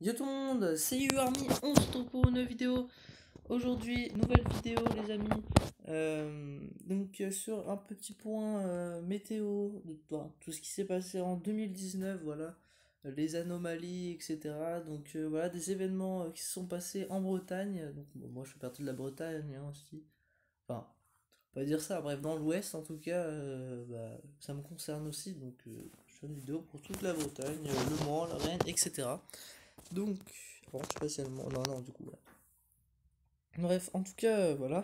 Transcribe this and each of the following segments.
Yo tout le monde, c'est UArmy, on se retrouve pour une vidéo. Aujourd'hui, nouvelle vidéo les amis. Sur un petit point météo, tout ce qui s'est passé en 2019, voilà, les anomalies, etc. Voilà, des événements qui se sont passés en Bretagne. Donc bon, moi je fais partie de la Bretagne hein, aussi. Enfin, on va dire ça, bref, dans l'Ouest en tout cas, ça me concerne aussi. Je fais une vidéo pour toute la Bretagne, Le Mans, la Rennes, etc. Donc, bon, spécialement, non, non, du coup, ouais. Bref, en tout cas, voilà.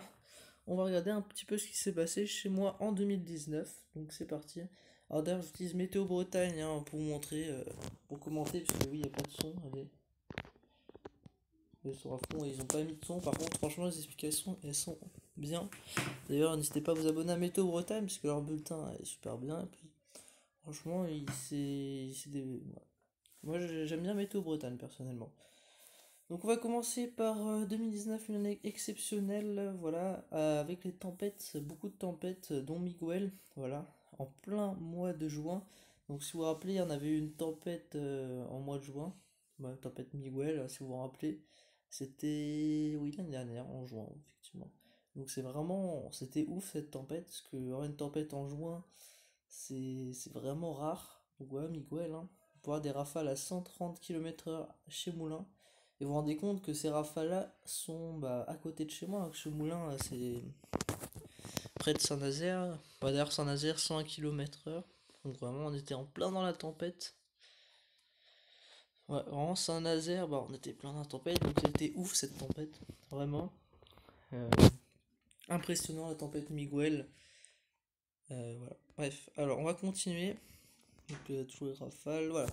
On va regarder un petit peu ce qui s'est passé chez moi en 2019. Donc, c'est parti. Alors, d'ailleurs, j'utilise Météo Bretagne hein, pour vous montrer, pour commenter, parce que oui, il n'y a pas de son. Allez, le son à fond, et ils ont pas mis de son. Par contre, franchement, les explications, elles sont bien. D'ailleurs, n'hésitez pas à vous abonner à Météo Bretagne, parce que leur bulletin est super bien. Et puis, franchement, c'est des. Ouais. Moi, j'aime bien Météo Bretagne, personnellement. Donc on va commencer par 2019, une année exceptionnelle, voilà, avec les tempêtes, beaucoup de tempêtes, dont Miguel, voilà, en plein mois de juin. Donc si vous vous rappelez, il y en avait eu une tempête en mois de juin, tempête Miguel, si vous vous rappelez, c'était, oui, l'année dernière, en juin, effectivement. Donc c'était ouf cette tempête, parce que avoir une tempête en juin, c'est vraiment rare. Donc voilà, Miguel, hein. On peut avoir des rafales à 130 km/h chez Moulins. Et vous vous rendez compte que ces rafales-là sont à côté de chez moi, hein, que chez Moulins, c'est près de Saint-Nazaire. D'ailleurs, Saint-Nazaire, 101 km/h. Donc vraiment, on était en plein dans la tempête. Ouais, vraiment, Saint-Nazaire, on était plein dans la tempête, donc c'était ouf cette tempête. Vraiment. Euh, Impressionnant la tempête Miguel. Voilà. Bref, alors on va continuer. Toujours les rafales, voilà.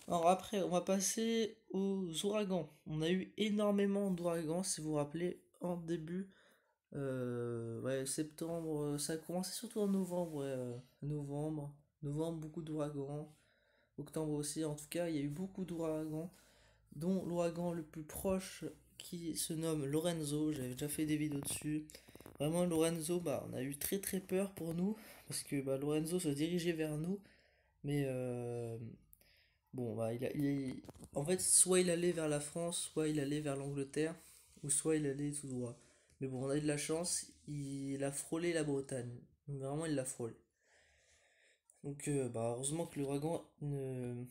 Alors après, on va passer aux ouragans. On a eu énormément d'ouragans, si vous vous rappelez, en début ouais, septembre. Ça a commencé surtout en novembre, ouais, novembre, beaucoup d'ouragans. Octobre aussi, en tout cas, il y a eu beaucoup d'ouragans, dont l'ouragan le plus proche qui se nomme Lorenzo. J'avais déjà fait des vidéos dessus. Vraiment, Lorenzo, on a eu très très peur pour nous, parce que Lorenzo se dirigeait vers nous, mais bon, en fait, soit il allait vers la France, soit il allait vers l'Angleterre, ou soit il allait tout droit. Mais bon, on a eu de la chance, il a frôlé la Bretagne. Vraiment, il l'a frôlé. Heureusement que l'ouragan nous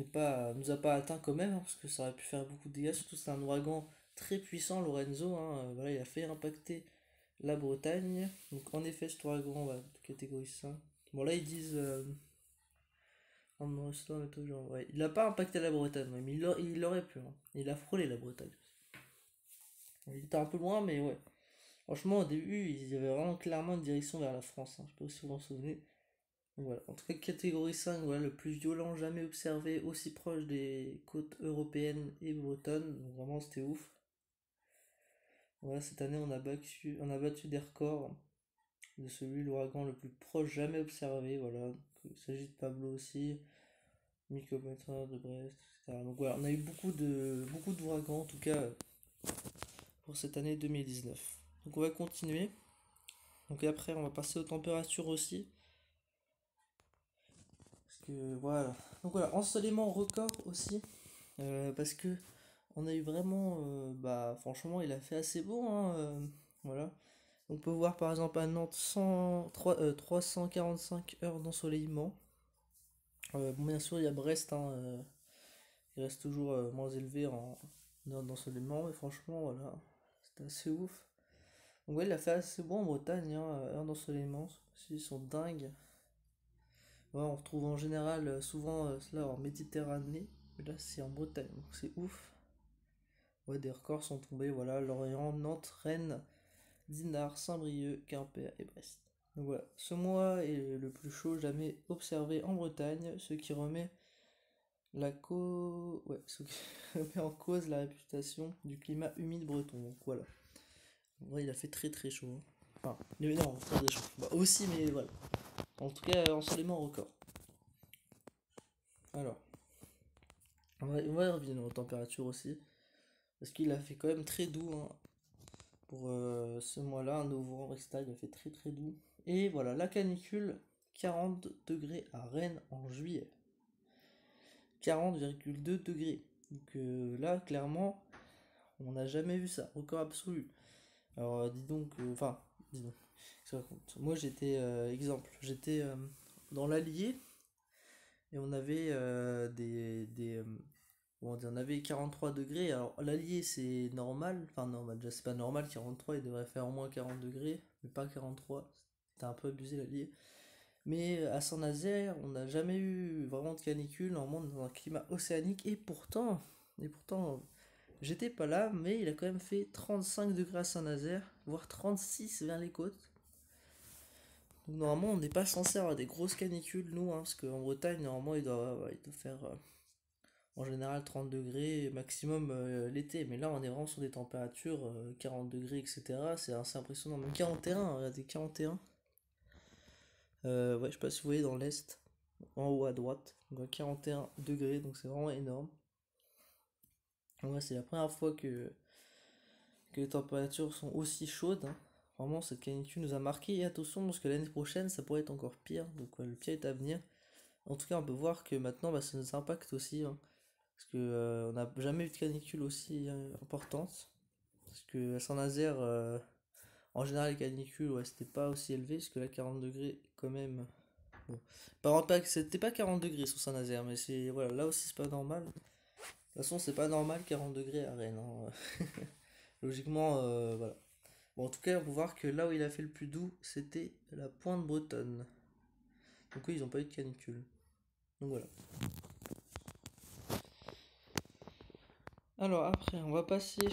a pas atteint quand même, hein, parce que ça aurait pu faire beaucoup de dégâts. Surtout, c'est un ouragan très puissant, Lorenzo. Hein, voilà, il a fait impacter la Bretagne. Donc, en effet, cet ouragan, de catégorie 5. Bon, là, ils disent. En restant toujours, ouais. Il a pas impacté la Bretagne, ouais, mais il aurait pu, hein. Il a frôlé la Bretagne. Il était un peu loin, mais ouais. Franchement, au début, il y avait vraiment clairement une direction vers la France, hein. Je sais pas si vous vous en souvenez. Donc voilà. En tout cas, catégorie 5, voilà, le plus violent jamais observé, aussi proche des côtes européennes et bretonnes. Donc vraiment, c'était ouf. Voilà, cette année, on a battu des records de celui, l'ouragan le plus proche jamais observé. Voilà. Donc, il s'agit de Pablo aussi. 1000 km de Brest, etc. Donc voilà, on a eu beaucoup d'ouragans en tout cas pour cette année 2019. Donc on va continuer. Donc après on va passer aux températures aussi. Parce que voilà. Donc voilà, ensoleillement record aussi. Parce que on a eu vraiment franchement il a fait assez beau hein, voilà. On peut voir par exemple à Nantes 345 heures d'ensoleillement. Bon, bien sûr il y a Brest hein, il reste toujours moins élevé en heures d'ensoleillement. Et franchement voilà, c'était assez ouf. Donc ouais, il a fait assez bon en Bretagne, hein, heures d'ensoleillement, ils sont dingues. Ouais, on retrouve en général souvent cela en Méditerranée, mais là c'est en Bretagne, donc c'est ouf. Ouais, des records sont tombés, voilà, Lorient, Nantes, Rennes, Dinard, Saint-Brieuc, Quimper et Brest. Donc voilà, ce mois est le plus chaud jamais observé en Bretagne, ce qui remet en cause la réputation du climat humide breton. Donc voilà. En vrai, il a fait très très chaud, hein. Enfin, non, très très chaud. Aussi, mais voilà. En tout cas, ensoleillement record. Alors, on va revenir aux températures aussi. Parce qu'il a fait quand même très doux hein, pour ce mois-là, en novembre, etc. Il a fait très très doux. Et voilà, la canicule, 40 degrés à Rennes en juillet. 40,2 degrés. Donc là, clairement, on n'a jamais vu ça, record absolu. Alors dis donc, enfin, dis donc, qu'est-ce que je raconte. Moi j'étais, exemple, j'étais dans l'Allier et on avait comment dire, on avait 43 degrés. Alors l'Allier c'est normal, enfin normal, déjà c'est pas normal, 43 il devrait faire au moins 40 degrés, mais pas 43, c'était un peu abusé l'Allier. Mais à Saint-Nazaire, on n'a jamais eu vraiment de canicule, normalement on est dans un climat océanique, et pourtant, j'étais pas là, mais il a quand même fait 35 degrés à Saint-Nazaire, voire 36 vers les côtes. Donc normalement on n'est pas censé avoir des grosses canicules, nous, hein, parce qu'en Bretagne, normalement il doit faire en général 30 degrés maximum l'été, mais là on est vraiment sur des températures 40 degrés, etc. C'est assez impressionnant, même 41, regardez, 41. Ouais, je sais pas si vous voyez dans l'est, en haut à droite, on voit 41 degrés, donc c'est vraiment énorme. Ouais, c'est la première fois que les températures sont aussi chaudes, hein. Vraiment, cette canicule nous a marqué. Et attention, parce que l'année prochaine, ça pourrait être encore pire. Donc, le pire est à venir. En tout cas, on peut voir que maintenant, bah, ça nous impacte aussi, hein. Parce que on n'a jamais eu de canicule aussi importante. Parce que à Saint-Nazaire, en général, les canicules, ouais, c'était pas aussi élevé. Parce que là, 40 degrés, quand même. Bon. C'était pas 40 degrés sur Saint-Nazaire, mais c'est. Voilà, là aussi, c'est pas normal. De toute façon, c'est pas normal 40 degrés à Rennes, hein. Logiquement, voilà. Bon, en tout cas, on peut voir que là où il a fait le plus doux, c'était la pointe bretonne. Donc oui, ils n'ont pas eu de canicule. Donc voilà. Alors après, euh, on va passer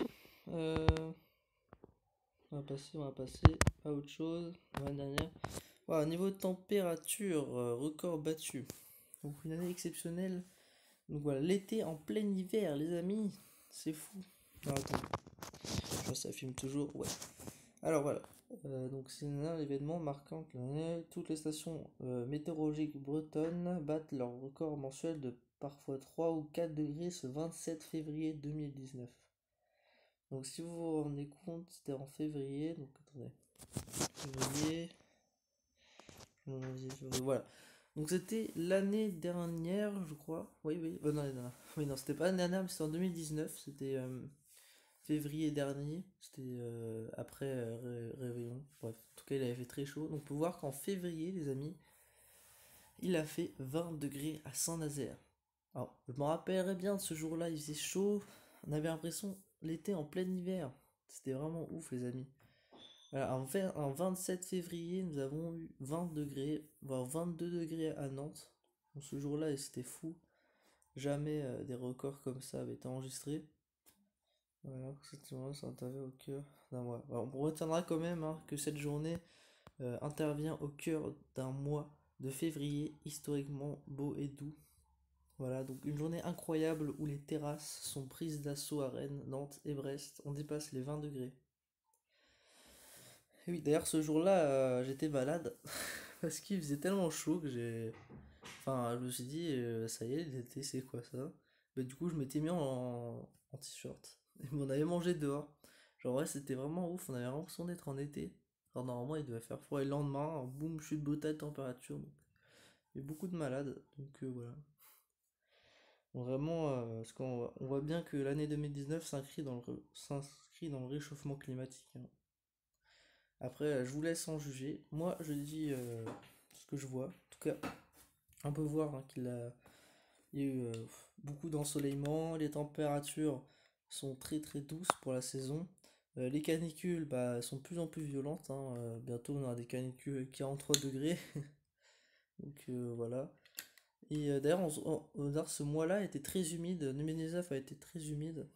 à autre chose. La dernière. Voilà, niveau de température, record battu. Donc une année exceptionnelle. Donc voilà, l'été en plein hiver, les amis. C'est fou. Alors attends, je vois ça filme toujours. Ouais. Alors voilà. Donc c'est un événement marquant que toutes les stations météorologiques bretonnes battent leur record mensuel de parfois 3 ou 4 degrés ce 27 février 2019. Donc si vous vous rendez compte, c'était en février. Donc attendez. Février. Voilà. Donc c'était l'année dernière, je crois. Oui, oui. Non, non, oui, non, c'était pas l'année dernière, mais c'était en 2019. C'était février dernier, c'était après Réveillon. Bref, en tout cas, il avait fait très chaud. Donc, on peut voir qu'en février, les amis, il a fait 20 degrés à Saint-Nazaire. Alors, je me rappellerai bien de ce jour-là, il faisait chaud. On avait l'impression l'été en plein hiver. C'était vraiment ouf, les amis. Voilà, en 27 février, nous avons eu 20 degrés, voire 22 degrés à Nantes. Donc, ce jour-là, c'était fou. Jamais des records comme ça avaient été enregistrés. Voilà, cette journée s'intervient au cœur d'un mois. Alors, on retiendra quand même, hein, que cette journée intervient au cœur d'un mois de février historiquement beau et doux. Voilà, donc une journée incroyable où les terrasses sont prises d'assaut à Rennes, Nantes et Brest. On dépasse les 20 degrés. Et oui, d'ailleurs, ce jour-là, j'étais malade parce qu'il faisait tellement chaud que j'ai. Enfin, je me suis dit, ça y est, l'été, c'est quoi ça? Bah, du coup, je m'étais mis en t-shirt. Et on avait mangé dehors. Genre, ouais, c'était vraiment ouf. On avait l'impression d'être en été. Alors, normalement, il devait faire froid. Et le lendemain, boum, chute brutale de température. Donc, il y a beaucoup de malades. Donc, voilà. Donc, vraiment, parce qu'on voit bien que l'année 2019 s'inscrit dans le réchauffement climatique, hein. Après, je vous laisse en juger. Moi, je dis ce que je vois. En tout cas, on peut voir, hein, il y a eu beaucoup d'ensoleillement, les températures sont très très douces pour la saison. Les canicules, bah, sont de plus en plus violentes, hein. Bientôt on aura des canicules à 43 degrés. Donc voilà. Et d'ailleurs, d'ailleurs, ce mois-là était très humide. 2019 a été très humide.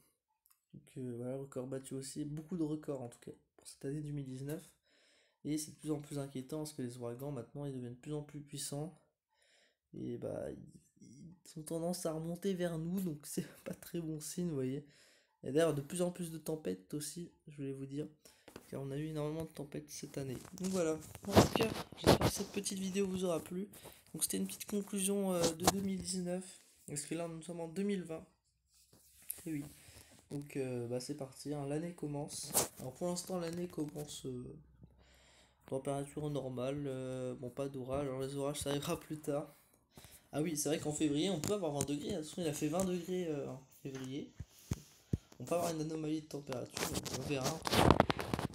Donc voilà, record battu aussi. Beaucoup de records en tout cas pour cette année 2019. Et c'est de plus en plus inquiétant parce que les ouragans maintenant ils deviennent de plus en plus puissants. Et bah, ils ont tendance à remonter vers nous, donc c'est pas très bon signe, vous voyez. Et d'ailleurs, de plus en plus de tempêtes aussi, je voulais vous dire, car on a eu énormément de tempêtes cette année. Donc voilà, en tout cas, j'espère que cette petite vidéo vous aura plu. Donc c'était une petite conclusion de 2019, parce que là nous sommes en 2020. Et oui, donc bah, c'est parti, hein, l'année commence. Alors pour l'instant, l'année commence température normale, bon pas d'orage, alors les orages ça arrivera plus tard. Ah oui, c'est vrai qu'en février, on peut avoir 20 degrés. De toute façon, il a fait 20 degrés en février. On peut avoir une anomalie de température, on verra.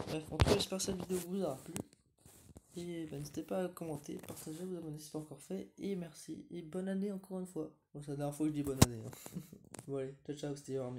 Bref, en tout cas, j'espère que cette vidéo vous aura plu. Et bah, n'hésitez pas à commenter, partager, vous abonner si ce n'est pas encore fait. Et merci. Et bonne année encore une fois. Bon, c'est la dernière fois que je dis bonne année, hein. Bon allez, ciao ciao, c'était Yormi.